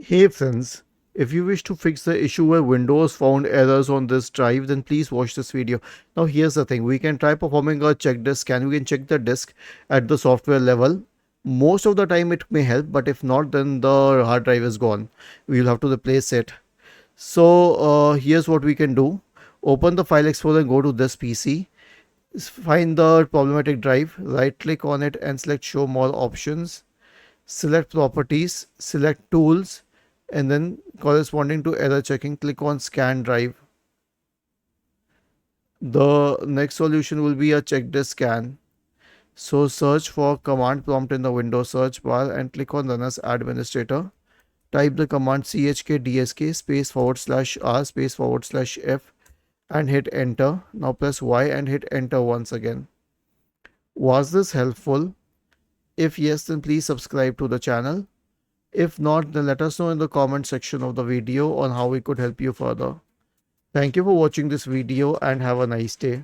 Hey friends, if you wish to fix the issue where Windows found errors on this drive, then please watch this video. Now here's the thing, we can try performing a check disk scan. We can check the disk at the software level. Most of the time it may help, but if not, then the hard drive is gone. We'll have to replace it. So here's what we can do. Open the file explorer and go to this PC. Find the problematic drive, right click on it and select show more options. Select properties, select tools, and then corresponding to error checking, click on scan drive. The next solution will be a check disk scan. So search for command prompt in the Windows search bar and click on run as administrator. Type the command chkdsk space /r space /f and hit enter. Now press Y and hit enter once again. Was this helpful? If yes, then please subscribe to the channel. If not, then let us know in the comment section of the video on how we could help you further. Thank you for watching this video and have a nice day.